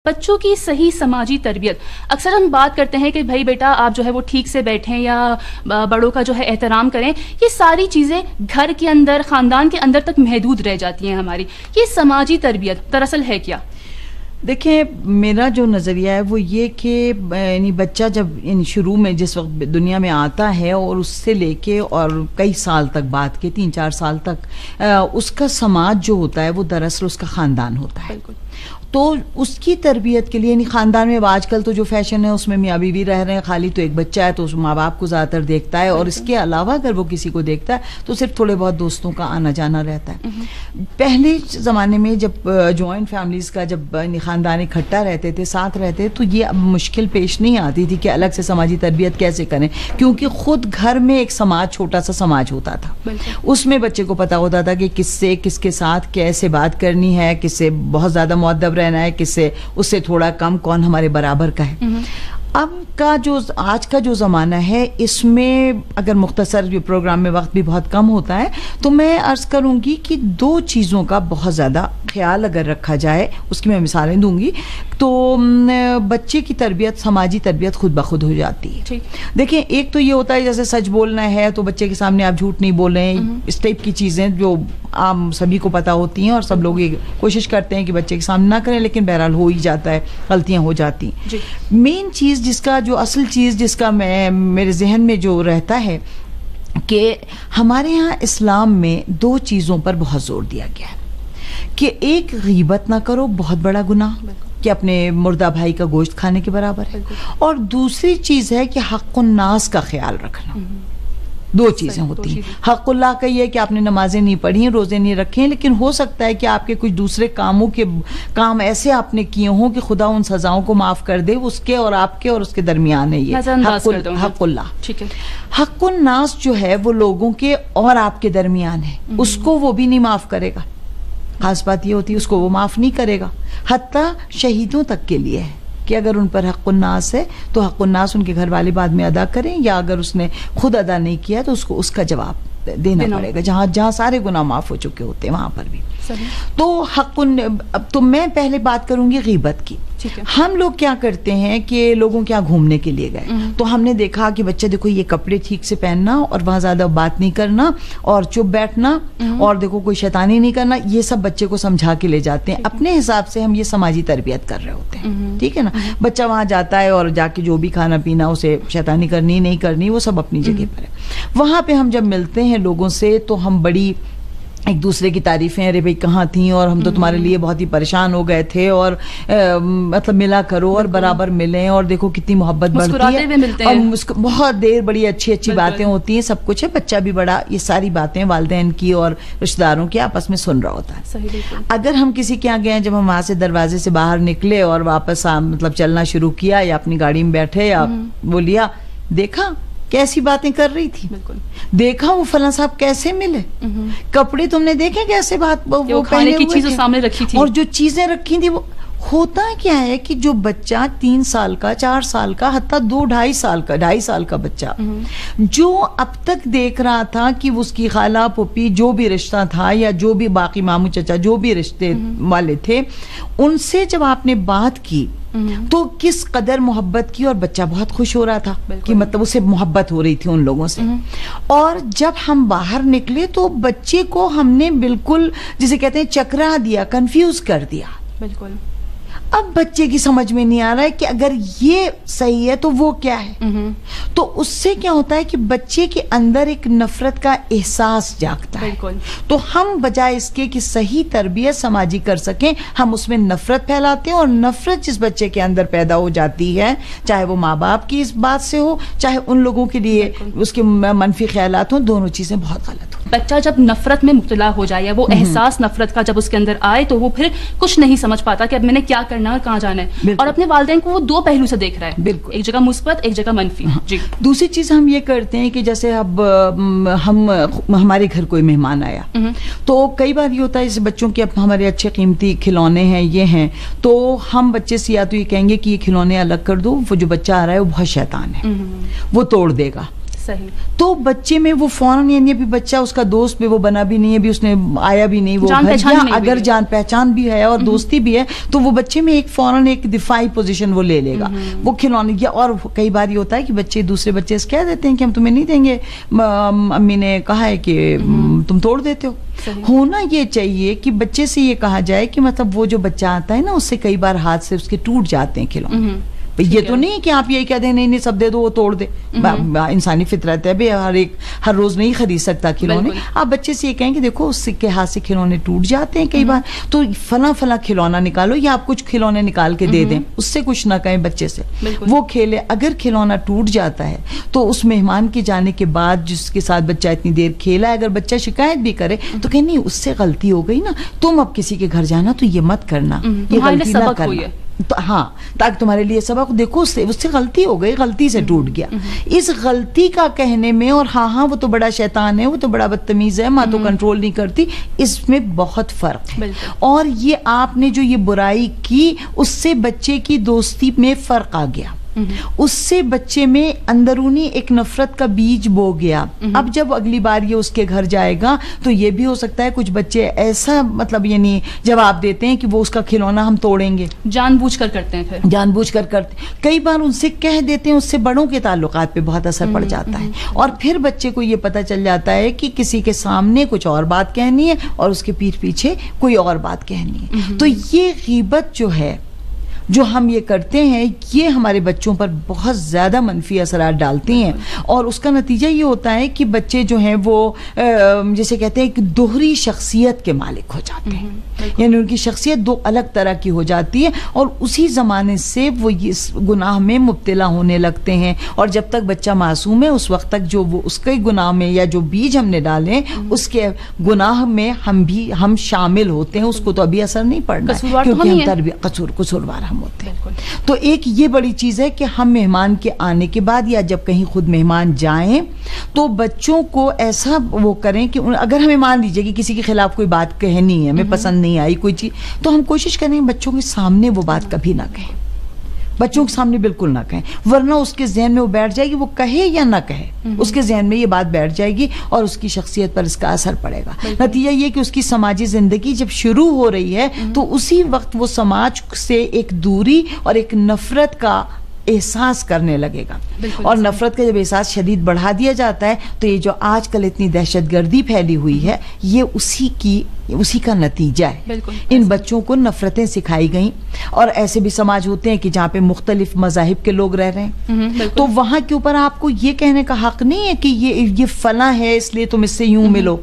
بچوں کی صحیح سماجی تربیت. اکثر ہم بات کرتے ہیں کہ بھائی بیٹا آپ جو ہے وہ ٹھیک سے بیٹھیں یا بڑوں کا جو ہے احترام کریں. یہ ساری چیزیں گھر کے اندر خاندان کے اندر تک محدود رہ جاتی ہیں ہماری. یہ سماجی تربیت دراصل ہے کیا؟ دیکھیں میرا جو نظریہ ہے وہ یہ کہ یعنی بچہ جب شروع میں جس وقت دنیا میں آتا ہے اور اس سے لے کے اور کئی سال تک بعد کے 3-4 سال تک اس کا سماج جو ہوتا ہے وہ دراصل اس کا خاندان ہوتا ہے. بالکل. تو اس کی تربیت کے لیے یعنی خاندان میں آج کل تو جو فیشن ہے اس میں میاں بیوی رہ رہے ہیں, خالی تو ایک بچہ ہے تو اس ماں باپ کو زیادہ تر دیکھتا ہے, اور اس کے علاوہ اگر وہ کسی کو دیکھتا ہے تو صرف تھوڑے بہت دوستوں کا آنا جانا رہتا ہے. پہلے زمانے میں جب جوائنٹ فیملیز کا جب خاندان اکٹھا رہتے تھے, ساتھ رہتے, تو یہ مشکل پیش نہیں آتی تھی کہ الگ سے سماجی تربیت کیسے کریں, کیونکہ خود گھر میں ایک سماج, چھوٹا سا سماج ہوتا تھا. اس میں بچے کو پتا ہوتا تھا کہ کس سے کس کے ساتھ کیسے بات کرنی ہے, کس سے بہت زیادہ مؤدب رہنا ہے, کس سے اس سے تھوڑا کم, کون ہمارے برابر کا ہے. اب کا جو آج کا جو زمانہ ہے اس میں اگر مختصر جو پروگرام میں وقت بھی بہت کم ہوتا ہے تو میں عرض کروں گی کہ 2 چیزوں کا بہت زیادہ خیال اگر رکھا جائے, اس کی میں مثالیں دوں گی, تو بچے کی تربیت, سماجی تربیت خود بخود ہو جاتی ہے. دیکھیں ایک تو یہ ہوتا ہے جیسے سچ بولنا ہے تو بچے کے سامنے آپ جھوٹ نہیں بول رہے ہیں, اس ٹائپ کی چیزیں جو عام سبھی کو پتہ ہوتی ہیں اور سب لوگ یہ کوشش کرتے ہیں کہ بچے کے سامنے نہ کریں, لیکن بہرحال ہو ہی جاتا ہے, غلطیاں ہو جاتی ہیں. مین چیز جس کا جو اصل چیز جس کا میرے ذہن میں جو رہتا ہے کہ ہمارے ہاں اسلام میں 2 چیزوں پر بہت زور دیا گیا ہے کہ ایک غیبت نہ کرو, بہت بڑا گناہ کہ اپنے مردہ بھائی کا گوشت کھانے کے برابر ہے, اور دوسری چیز ہے کہ حق الناس کا خیال رکھنا. 2 چیزیں ہوتی ہیں. حق اللہ کا یہ ہے کہ آپ نے نمازیں نہیں پڑھی ہیں, روزے نہیں رکھے ہیں, لیکن ہو سکتا ہے کہ آپ کے کچھ دوسرے کام ایسے آپ نے کیے ہوں کہ خدا ان سزاؤں کو معاف کر دے, اس کے اور آپ کے اور اس کے درمیان ہے یہ حق اللہ. حق الناس جو ہے وہ لوگوں کے اور آپ کے درمیان ہے, اس کو وہ بھی نہیں معاف کرے گا. خاص بات یہ ہوتی ہے اس کو وہ معاف نہیں کرے گا, حتیٰ شہیدوں تک کے لیے ہے کہ اگر ان پر حق الناس ہے تو حق الناس ان کے گھر والے بعد میں ادا کریں, یا اگر اس نے خود ادا نہیں کیا تو اس کو اس کا جواب دینا پڑے گا. جہاں سارے گناہ معاف ہو چکے ہوتے ہیں وہاں پر بھی. تو تو میں پہلے بات کروں گی غیبت کی. ہم لوگ کیا کرتے ہیں کہ لوگوں کے یہاں گھومنے کے لیے گئے تو ہم نے دیکھا کہ بچہ دیکھو یہ کپڑے ٹھیک سے پہننا, اور وہاں زیادہ بات نہیں کرنا, اور چپ بیٹھنا, اور دیکھو کوئی شیطانی نہیں کرنا, یہ سب بچے کو سمجھا کے لے جاتے ہیں. اپنے حساب سے ہم یہ سماجی تربیت کر رہے ہوتے ہیں, ٹھیک ہے نا. بچہ وہاں جاتا ہے اور جا کے جو بھی کھانا پینا اسے شیطانی کرنی نہیں کرنی وہ سب اپنی جگہ پر ہے. وہاں پہ ہم جب ملتے ہیں لوگوں سے تو ہم بڑی ایک دوسرے کی تعریفیں, ارے بھائی کہاں تھیں اور ہم تو تمہارے لیے بہت ہی پریشان ہو گئے تھے, اور مطلب ملا کرو اور برابر ملیں, اور دیکھو کتنی محبت بڑھتی ہے, اور بہت دیر بڑی اچھی باتیں ہوتی ہیں, سب کچھ ہے. بچہ بھی بڑا یہ ساری باتیں والدین کی اور رشتہ داروں کی آپس میں سن رہا ہوتا ہے. اگر ہم کسی کے یہاں گئے, جب ہم وہاں سے دروازے سے باہر نکلے اور واپس مطلب چلنا شروع کیا یا اپنی گاڑی میں بیٹھے یا وہ لیا, دیکھا کیسی باتیں کر رہی تھی, دیکھا وہ فلاں صاحب کیسے ملے, کپڑے تم نے دیکھے کیسے بات وہ کھانے کی چیزیں سامنے رکھی تھی, اور جو چیزیں رکھی تھی وہ ہوتا کیا ہے کہ جو بچہ 3 سال کا 4 سال کا حتیٰ 2-2.5 سال کا بچہ جو اب تک دیکھ رہا تھا کہ اس کی خالہ پھوپھی جو بھی رشتہ تھا یا جو بھی باقی ماموں چچا جو بھی رشتے والے تھے ان سے جب آپ نے بات کی تو کس قدر محبت کی, اور بچہ بہت خوش ہو رہا تھا کہ مطلب اسے محبت ہو رہی تھی ان لوگوں سے. اور جب ہم باہر نکلے تو بچے کو ہم نے بالکل جسے کہتے ہیں چکرا دیا, کنفیوز کر دیا. بالکل. اب بچے کی سمجھ میں نہیں آ رہا ہے کہ اگر یہ صحیح ہے تو وہ کیا ہے. تو اس سے کیا ہوتا ہے کہ بچے کے اندر ایک نفرت کا احساس جاگتا ہے. تو ہم بجائے اس کے کہ صحیح تربیت سماجی کر سکیں, ہم اس میں نفرت پھیلاتے ہیں, اور نفرت جس بچے کے اندر پیدا ہو جاتی ہے, چاہے وہ ماں باپ کی اس بات سے ہو, چاہے ان لوگوں کے لیے اس کے منفی خیالات ہوں, دونوں چیزیں بہت غلط ہوں. بچہ جب نفرت میں مبتلا ہو جائے, وہ احساس نفرت کا جب اس کے اندر آئے تو وہ پھر کچھ نہیں سمجھ پاتا کہ اب میں نے کیا کرنا اور کہاں جانا ہے, اور اپنے والدین کو وہ 2 پہلو سے دیکھ رہا ہے, بالکل ایک جگہ مثبت ایک جگہ منفی. دوسری چیز ہم یہ کرتے ہیں کہ جیسے اب ہمارے گھر کوئی مہمان آیا تو کئی بار یہ ہوتا ہے جیسے بچوں کے اب ہمارے اچھے قیمتی کھلونے ہیں یہ ہیں, تو ہم بچے سے یا تو یہ کہیں گے کہ یہ کھلونے الگ کر دو, وہ جو بچہ آ رہا ہے وہ بہت شیطان ہے, وہ توڑ دے گا, صحیح. تو بچے میں وہ فوراً یعنی ابھی بچہ اس کا دوست بھی وہ بنا بھی نہیں ہے, ابھی اس نے آیا بھی نہیں, وہ اگر جان پہچان بھی ہے اور دوستی بھی ہے تو وہ بچے میں ایک فوراً ایک دفاعی پوزیشن وہ لے لے گا, وہ کھلونے. اور کئی بار یہ ہوتا ہے کہ بچے دوسرے بچے سے کہہ دیتے ہیں کہ ہم تمہیں نہیں دیں گے, امی نے کہا ہے کہ تم توڑ دیتے ہو. ہونا یہ چاہیے کہ بچے سے یہ کہا جائے کہ مطلب وہ جو بچہ آتا ہے نا اس سے کئی بار ہاتھ سے اس کے ٹوٹ جاتے ہیں کھلونے. یہ تو نہیں کہ آپ یہی کہہ دیں نہیں سب دے دو وہ توڑ دے, انسانی فطرت ہے بھی ہر روز نہیں خرید سکتا کھلونے. آپ بچے سے یہ کہیں کہ دیکھو اس کے ہاتھ سے کھلونے ٹوٹ جاتے ہیں کئی بار, تو فلاں کھلونا نکالو یا آپ کچھ کھلونے نکال کے دے دیں, اس سے کچھ نہ کہیں بچے سے, وہ کھیلے. اگر کھلونا ٹوٹ جاتا ہے تو اس مہمان کے جانے کے بعد جس کے ساتھ بچہ اتنی دیر کھیلا ہے, اگر بچہ شکایت بھی کرے تو کہ نہیں اس سے غلطی ہو گئی نا, تم اب کسی کے گھر جانا تو یہ مت کرنا, یہ غلطی نہ کرنا. ہاں, تاکہ تمہارے لیے سبق, دیکھو اس سے غلطی ہو گئی, غلطی سے ٹوٹ گیا. اس غلطی کا کہنے میں اور ہاں وہ تو بڑا شیطان ہے, وہ تو بڑا بدتمیز ہے, ماں تو کنٹرول نہیں کرتی, اس میں بہت فرق ہے. اور یہ آپ نے جو یہ برائی کی اس سے بچے کی دوستی میں فرق آ گیا, اس سے بچے میں اندرونی ایک نفرت کا بیج بو گیا. اب جب اگلی بار یہ اس کے گھر جائے گا تو یہ بھی ہو سکتا ہے کچھ بچے ایسا مطلب یعنی جواب دیتے ہیں کہ وہ اس کا کھلونا ہم توڑیں گے, جان بوجھ کر کرتے ہیں, پھر جان بوجھ کر کرتے. کئی بار ان سے کہہ دیتے ہیں, اس سے بڑوں کے تعلقات پہ بہت اثر پڑ جاتا ہے, اور پھر بچے کو یہ پتہ چل جاتا ہے کہ کسی کے سامنے کچھ اور بات کہنی ہے اور اس کے پیٹھ پیچھے کوئی اور بات کہنی ہے. تو یہ غیبت جو ہے جو ہم یہ کرتے ہیں یہ ہمارے بچوں پر بہت زیادہ منفی اثرات ڈالتی ہیں, اور اس کا نتیجہ یہ ہوتا ہے کہ بچے جو ہیں وہ جیسے کہتے ہیں کہ دوہری شخصیت کے مالک ہو جاتے ہیں, یعنی ان کی شخصیت دو الگ طرح کی ہو جاتی ہے, اور اسی زمانے سے وہ اس گناہ میں مبتلا ہونے لگتے ہیں. اور جب تک بچہ معصوم ہے اس وقت تک جو وہ اس کے گناہ میں یا جو بیج ہم نے ڈالے اس کے گناہ میں ہم شامل ہوتے ہیں, اس کو تو ابھی اثر نہیں پڑنا کیونکہ ہم قصوروار ہم ہوتے ہیں. تو ایک یہ بڑی چیز ہے کہ ہم مہمان کے آنے کے بعد یا جب کہیں خود مہمان جائیں تو بچوں کو ایسا وہ کریں کہ اگر ہمیں مان لیجیے کہ کسی کے خلاف کوئی بات کہنی ہے, ہمیں پسند نہیں آئی کوئی چیز, تو ہم کوشش کریں بچوں کے سامنے وہ بات کبھی نہ کہیں, بچوں کے سامنے بالکل نہ کہیں, ورنہ اس کے ذہن میں وہ بیٹھ جائے گی, وہ کہے یا نہ کہے اس کے ذہن میں یہ بات بیٹھ جائے گی اور اس کی شخصیت پر اس کا اثر پڑے گا. نتیجہ یہ کہ اس کی سماجی زندگی جب شروع ہو رہی ہے تو اسی وقت وہ سماج سے ایک دوری اور ایک نفرت کا احساس کرنے لگے گا, اور نفرت کا جب احساس شدید بڑھا دیا جاتا ہے تو یہ جو آج کل اتنی دہشت گردی پھیلی ہوئی ہے یہ اسی کا نتیجہ ہے. ان بچوں کو نفرتیں سکھائی گئیں, اور ایسے بھی سماج ہوتے ہیں کہ جہاں پہ مختلف مذاہب کے لوگ رہ رہے ہیں, تو وہاں کے اوپر آپ کو یہ کہنے کا حق نہیں ہے کہ یہ فلاں ہے اس لیے تم اس سے یوں ملو,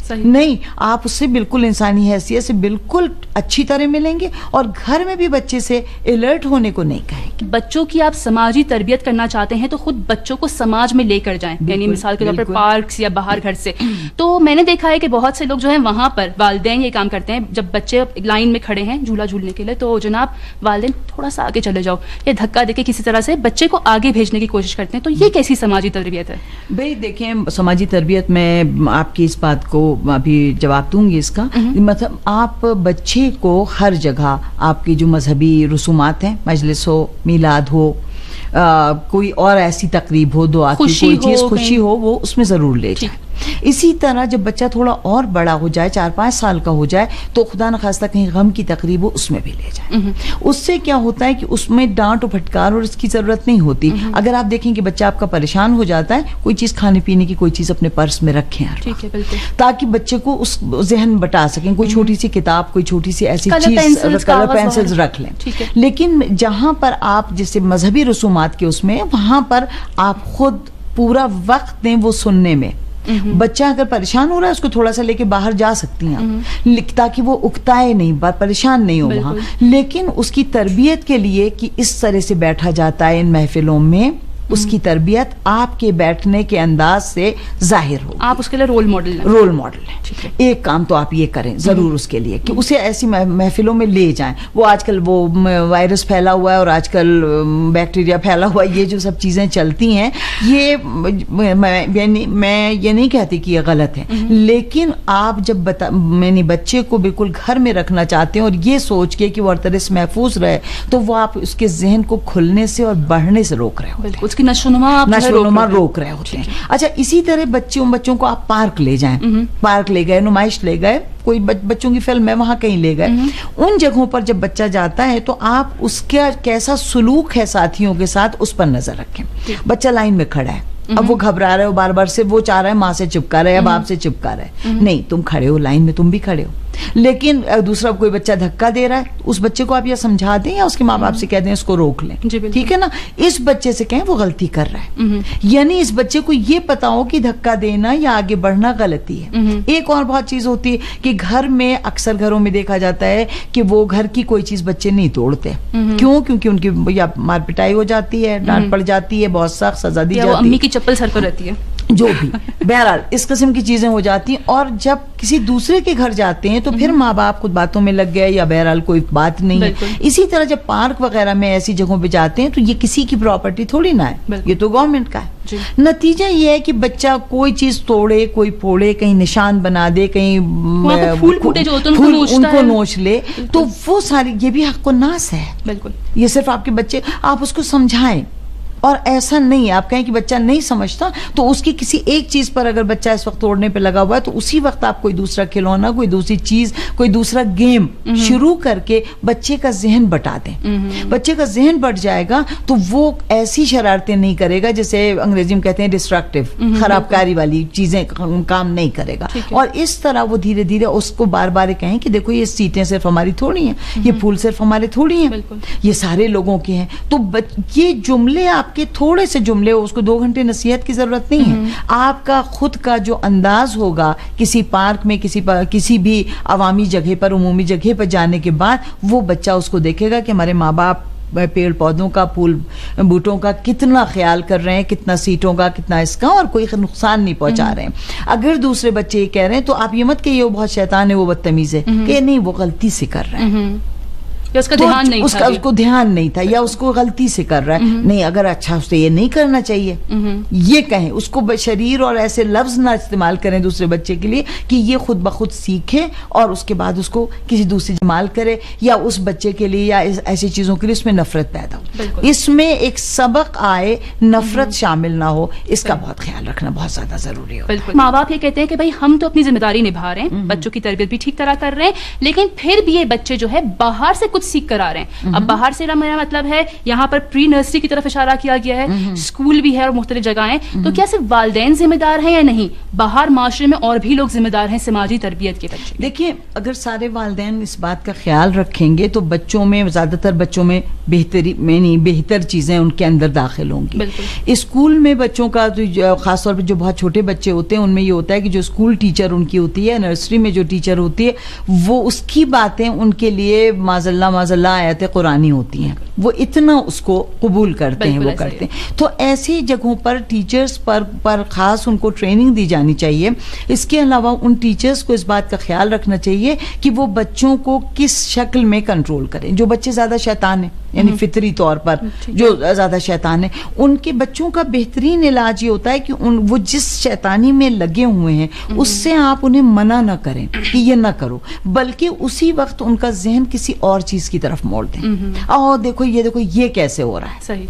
نہیں, آپ اس سے بالکل انسانی حیثیت سے بالکل اچھی طرح ملیں گے, اور گھر میں بھی بچے سے الرٹ ہونے کو نہیں کہیں گے. بچوں کی آپ سماجی تربیت کرنا چاہتے ہیں تو خود بچوں کو سماج میں لے کر جائیں, یعنی مثال کے طور پر پارکس یا باہر گھر سے. تو میں نے دیکھا ہے کہ بہت سے لوگ جو ہیں وہاں پر والدین یہ کام کرتے ہیں, جب بچے لائن میں کھڑے ہیں جھولا جھولنے کے لیے تو جناب والدین تھوڑا سا آگے چلے جاؤ, یا دھکا دے کے کسی طرح سے بچے کو آگے بھیجنے کی کوشش کرتے ہیں. تو یہ کیسی سماجی تربیت ہے؟ بھائی دیکھیں, سماجی تربیت میں آپ کی اس بات کو ابھی جواب دوں گی اس کا. مطلب آپ بچے کو ہر جگہ آپ کی جو مذہبی رسومات ہیں, مجلس ہو, میلاد ہو, کوئی اور ایسی تقریب ہو, دعا کی کوئی چیز, خوشی ہو, وہ اس میں ضرور لے جائیں. اسی طرح جب بچہ تھوڑا اور بڑا ہو جائے, 4-5 سال کا ہو جائے, تو خدا نخواستہ کہیں غم کی تقریب ہو اس میں بھی لے جائیں. اس سے کیا ہوتا ہے کہ اس میں ڈانٹ و پھٹکار اور اس کی ضرورت نہیں ہوتی. اگر آپ دیکھیں کہ بچہ آپ کا پریشان ہو جاتا ہے, کوئی چیز کھانے پینے کی کوئی چیز اپنے پرس میں رکھیں تاکہ بچے کو اس ذہن بٹا سکیں, کوئی چھوٹی سی کتاب, کوئی چھوٹی سی ایسی چیز, کلر پینسلز رکھ لیں. لیکن جہاں پر آپ جیسے مذہبی رسومات کے اس میں, وہاں پر آپ خود پورا وقت دیں وہ سننے میں. بچہ اگر پریشان ہو رہا ہے اس کو تھوڑا سا لے کے باہر جا سکتی ہیں تاکہ وہ اکتائے نہیں, پریشان نہیں ہو وہاں. لیکن اس کی تربیت کے لیے کہ اس طرح سے بیٹھا جاتا ہے ان محفلوں میں, اس کی تربیت آپ کے بیٹھنے کے انداز سے ظاہر ہو. آپ اس کے لیے رول ماڈل ہیں. ایک کام تو آپ یہ کریں ضرور اس کے لیے کہ اسے ایسی محفلوں میں لے جائیں. وہ آج کل وہ وائرس پھیلا ہوا ہے اور آج کل بیکٹیریا پھیلا ہوا ہے, یہ جو سب چیزیں چلتی ہیں, یہ میں یہ نہیں کہتی کہ یہ غلط ہے, لیکن آپ جب بچے کو بالکل گھر میں رکھنا چاہتے ہیں اور یہ سوچ کے کہ وہ ہر طرح سے محفوظ رہے, تو وہ آپ اس کے ذہن کو کھلنے سے اور بڑھنے سے روک رہے ہو. کی نشوونما روک رہے ہوتے ہیں. اچھا اسی طرح بچوں کو آپ پارک لے جائیں, پارک لے گئے, نمائش لے گئے, کوئی بچوں کی فلم ہے وہاں کہیں لے گئے, ان جگہوں پر جب بچہ جاتا ہے تو آپ اس کا کیسا سلوک ہے ساتھیوں کے ساتھ اس پر نظر رکھیں. بچہ لائن میں کھڑا ہے, اب وہ گھبرا رہا ہے, وہ بار بار سے وہ چاہ رہا ہے ماں سے چپکا رہا ہے یا باپ سے چپکا رہا ہے, نہیں, تم کھڑے ہو لائن میں, تم بھی کھڑے ہو. لیکن دوسرا کوئی بچہ دھکا دے رہا ہے, اس بچے کو آپ یہ سمجھا دیں یا اس کے ماں باپ سے کہہ دیں اس کو روک لیں, ٹھیک ہے نا. اس بچے سے کہیں وہ غلطی کر رہا ہے, یعنی اس بچے کو یہ پتا ہو کہ دھکا دینا یا آگے بڑھنا غلطی ہے. ایک اور بہت چیز ہوتی ہے کہ گھر میں اکثر گھروں میں دیکھا جاتا ہے کہ وہ گھر کی کوئی چیز بچے نہیں توڑتے. کیوں؟ کیونکہ ان کی یا مار پٹائی ہو جاتی ہے, ڈانٹ پڑ جاتی ہے, بہت سخت سزا دی جاتی ہے, امی کی چپل سر پر رہتی ہے, جو بھی. بہرحال اس قسم کی چیزیں ہو جاتی ہیں. اور جب کسی دوسرے کے گھر جاتے ہیں تو پھر ماں باپ خود باتوں میں لگ گئے یا بہرحال کوئی بات نہیں ہے. اسی طرح جب پارک وغیرہ میں ایسی جگہوں پہ جاتے ہیں تو یہ کسی کی پراپرٹی تھوڑی نہ ہے, یہ تو گورنمنٹ کا ہے. نتیجہ یہ ہے کہ بچہ کوئی چیز توڑے, کوئی پھوڑے, کہیں نشان بنا دے, کہیں پھول پھوٹے جو ہوتے ہیں ان کو نوچ لے, تو وہ ساری یہ بھی حق و ناس ہے. بالکل, یہ صرف آپ کے بچے, آپ اس کو سمجھائیں. اور ایسا نہیں آپ کہیں کہ بچہ نہیں سمجھتا, تو اس کی کسی ایک چیز پر اگر بچہ اس وقت توڑنے پہ لگا ہوا ہے تو اسی وقت آپ کوئی دوسرا کھلونا, کوئی دوسری چیز, کوئی دوسرا گیم شروع کر کے بچے کا ذہن بٹا دیں. بچے کا ذہن بٹ جائے گا تو وہ ایسی شرارتیں نہیں کرے گا جیسے انگریزی میں کہتے ہیں ڈسٹرکٹیو, خرابکاری والی چیزیں کام نہیں کرے گا. اور اس طرح وہ دھیرے دھیرے اس کو بار بار کہیں کہ دیکھو یہ سیٹیں صرف ہماری تھوڑی ہیں, یہ پھول صرف ہمارے تھوڑی ہیں, یہ سارے لوگوں کے ہیں. تو یہ جملے آپ کے تھوڑے سے جملے, اس کو 2 گھنٹے نصیحت کی ضرورت نہیں ہے. آپ کا خود کا جو انداز ہوگا کسی پارک میں, کسی بھی عوامی جگہ پر, عمومی جگہ پر جانے کے بعد, وہ بچہ اس کو دیکھے گا کہ ہمارے ماں باپ پیڑ پودوں کا, پھول بوٹوں کا کتنا خیال کر رہے ہیں, کتنا سیٹوں کا, کتنا اس کا, اور کوئی نقصان نہیں پہنچا رہے ہیں. اگر دوسرے بچے یہ کہہ رہے ہیں تو آپ یہ مت کہ یہ بہت شیطان ہے, وہ بدتمیز ہے, کہ نہیں وہ غلطی سے کر رہے ہیں, اس کا دھیان نہیں تھا, اس کو دھیان نہیں تھا, یا اس کو غلطی سے کر رہا ہے. نہیں, اگر اچھا اس سے یہ نہیں کرنا چاہیے, یہ کہیں اس کو بشریر اور ایسے لفظ نہ استعمال کریں دوسرے بچے کے لیے کہ یہ خود بخود سیکھے اور اس کے بعد اس کو کسی دوسری جمال کرے, یا اس بچے کے لیے یا ایسی چیزوں کے لیے اس میں نفرت پیدا ہو. اس میں ایک سبق آئے, نفرت شامل نہ ہو, اس کا بہت خیال رکھنا بہت زیادہ ضروری ہے. ماں باپ یہ کہتے ہیں کہ بھائی ہم تو اپنی ذمہ داری نبھا رہے ہیں, بچوں کی تربیت بھی ٹھیک طرح کر رہے ہیں, لیکن پھر بھی یہ بچے جو ہے باہر سے کچھ سیکھ کر آ رہے ہیں. اب باہر سے میرا مطلب ہے یہاں پر پری نرسری کی طرف اشارہ کیا گیا ہے, اسکول بھی ہے اور مختلف جگہیں, تو کیا صرف والدین ذمہ دار ہیں یا نہیں, باہر معاشرے میں اور بھی لوگ ذمہ دار ہیں سماجی تربیت کے بچے؟ دیکھیے, اگر سارے والدین اس بات کا خیال رکھیں گے تو بچوں میں, زیادہ تر بچوں میں بہتر چیزیں ان کے اندر داخل ہوں گی. اسکول میں بچوں کا خاص طور پہ جو بہت چھوٹے بچے ہوتے ہیں ان میں یہ ہوتا ہے کہ جو اسکول ٹیچر ان کی ہوتی ہے, نرسری میں جو ٹیچر ہوتی ہے, وہ اس کی باتیں ان کے لیے معاذ اللہ آیت قرآنی ہوتی ہیں, وہ اتنا اس کو قبول کرتے ہیں, وہ کرتے ہیں. تو ایسی جگہوں پر ٹیچرز پر خاص ان کو ٹریننگ دی جانی چاہیے. اس کے علاوہ ان ٹیچرز کو اس بات کا خیال رکھنا چاہیے کہ وہ بچوں کو کس شکل میں کنٹرول کریں. جو بچے زیادہ شیطان ہیں, یعنی فطری طور پر جو زیادہ شیطان ہیں, ان کے بچوں کا بہترین علاج یہ ہوتا ہے کہ وہ جس شیطانی میں لگے ہوئے ہیں اس سے آپ انہیں منع نہ کریں کہ یہ نہ کرو, بلکہ اسی وقت ان کا ذہن کسی اور چیز کی طرف موڑ دیں. دیکھو یہ کیسے ہو رہا ہے. صحیح.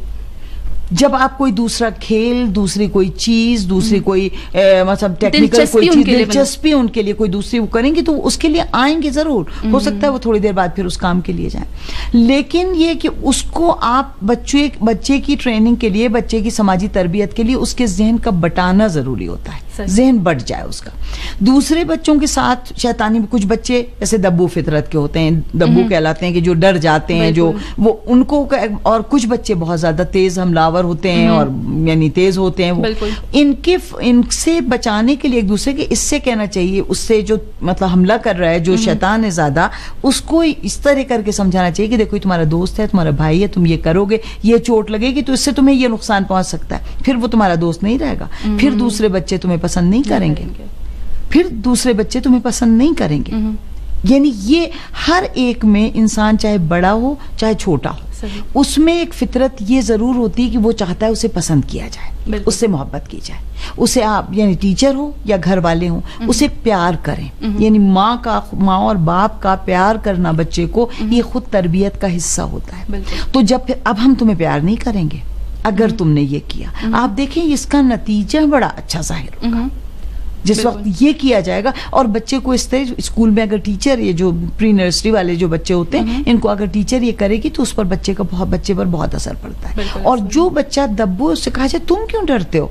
جب آپ کوئی دوسرا کھیل, دوسری کوئی چیز, دوسری کوئی مطلب ٹیکنیکل کوئی چیز, دلچسپی ان کے لیے کوئی دوسری وہ کریں گے تو اس کے لیے آئیں گے ضرور. ہو سکتا ہے وہ تھوڑی دیر بعد پھر اس کام کے لیے جائیں, لیکن یہ کہ اس کو آپ بچے کی ٹریننگ کے لیے, بچے کی سماجی تربیت کے لیے اس کے ذہن کا بٹانا ضروری ہوتا ہے, ذہن بٹ جائے اس کا. دوسرے بچوں کے ساتھ شیطانی میں کچھ بچے ایسے دبو فطرت کے ہوتے ہیں, دبو کہلاتے ہیں, کہ جو ڈر جاتے ہیں, جو وہ ان کو, اور کچھ بچے بہت زیادہ تیز حملہ ہوتے ہیں اور یعنی تیز ہوتے ہیں. ان سے بچانے کے لیے ایک دوسرے کے اس سے کہنا چاہیے, اس سے جو مطلب حملہ کر رہا ہے, جو شیطان ہے زیادہ, اس کو اس طرح کر کے سمجھانا چاہیے کہ دیکھو یہ تمہارا دوست ہے, تمہارا بھائی ہے, تم یہ کرو گے یہ چوٹ لگے گی تو اس سے تمہیں یہ نقصان پہنچ سکتا ہے. پھر وہ تمہارا دوست نہیں رہے گا, پھر دوسرے بچے تمہیں پسند نہیں کریں گے, پھر دوسرے بچے تمہیں پسند نہیں کریں گے. یعنی یہ ہر ایک میں انسان چاہے بڑا ہو چاہے چھوٹا ہو, اس میں ایک فطرت یہ ضرور ہوتی ہے کہ وہ چاہتا ہے اسے پسند کیا جائے, اس سے محبت کی جائے, اسے آپ یعنی ٹیچر ہو یا گھر والے ہوں اسے پیار کریں. یعنی ماں اور باپ کا پیار کرنا بچے کو, یہ خود تربیت کا حصہ ہوتا ہے. تو جب پھر اب ہم تمہیں پیار نہیں کریں گے, اگر تم نے یہ کیا. آپ دیکھیں اس کا نتیجہ بڑا اچھا ظاہر ہوگا جس وقت یہ کیا جائے گا. اور بچے کو اس طرح اسکول میں اگر ٹیچر یہ جو پری نرسری والے جو بچے ہوتے ہیں ان کو اگر ٹیچر یہ کرے گی تو اس پر بچے پر بہت اثر پڑتا ہے. اور جو بچہ دبو اس سے کہا جائے تم کیوں ڈرتے ہو,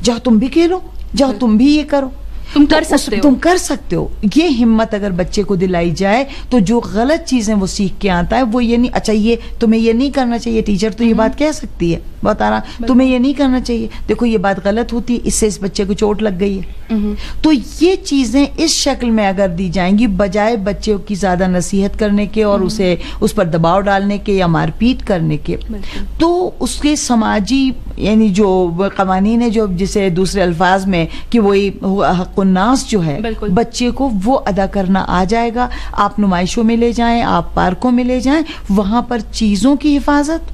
جاؤ تم بھی کھیلو, جاؤ تم بھی یہ کرو, تم کر سکتے ہو. یہ ہمت اگر بچے کو دلائی جائے تو جو غلط چیزیں وہ سیکھ کے آتا ہے وہ یہ نہیں, اچھا یہ تمہیں یہ نہیں کرنا چاہیے, ٹیچر تو یہ بات کہہ سکتی ہے, بتا رہا تمہیں یہ نہیں کرنا چاہیے, دیکھو یہ بات غلط ہوتی ہے, اس سے اس بچے کو چوٹ لگ گئی ہے. تو یہ چیزیں اس شکل میں اگر دی جائیں گی بجائے بچے کی زیادہ نصیحت کرنے کے اور اسے اس پر دباؤ ڈالنے کے یا مار پیٹ کرنے کے, تو اس کے سماجی یعنی جو قوانین ہے جو جسے دوسرے الفاظ میں کہ وہی حق الناس جو ہے بچے کو وہ ادا کرنا آ جائے گا. آپ نمائشوں میں لے جائیں, آپ پارکوں میں لے جائیں, وہاں پر چیزوں کی حفاظت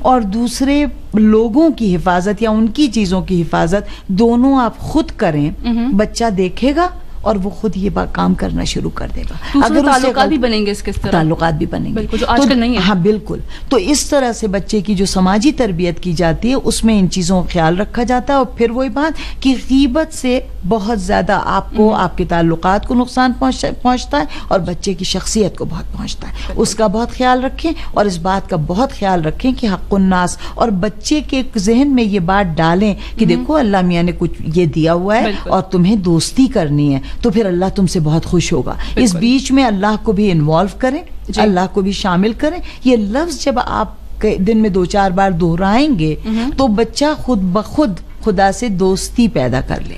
اور دوسرے لوگوں کی حفاظت یا ان کی چیزوں کی حفاظت دونوں آپ خود کریں, بچہ دیکھے گا اور وہ خود یہ کام کرنا شروع کر دے گا. اگر تعلقات بھی بنیں گے, اس طرح تعلقات بھی بنیں گے جو آج کل نہیں ہے. ہاں بالکل. تو اس طرح سے بچے کی جو سماجی تربیت کی جاتی ہے اس میں ان چیزوں کا خیال رکھا جاتا ہے. اور پھر وہی بات کہ غیبت سے بہت زیادہ آپ کو آپ کے تعلقات کو نقصان پہنچتا ہے اور بچے کی شخصیت کو بہت پہنچتا ہے. اس کا بہت خیال رکھیں اور اس بات کا بہت خیال رکھیں کہ حق الناس, اور بچے کے ذہن میں یہ بات ڈالیں کہ دیکھو اللہ میاں نے کچھ یہ دیا ہوا ہے اور تمہیں دوستی کرنی ہے تو پھر اللہ تم سے بہت خوش ہوگا. اس بیچ میں اللہ کو بھی انوالو کریں, اللہ کو بھی شامل کریں. یہ لفظ جب آپ دن میں 2-4 بار دہرائیں گے تو بچہ خود بخود خدا سے دوستی پیدا کر لے.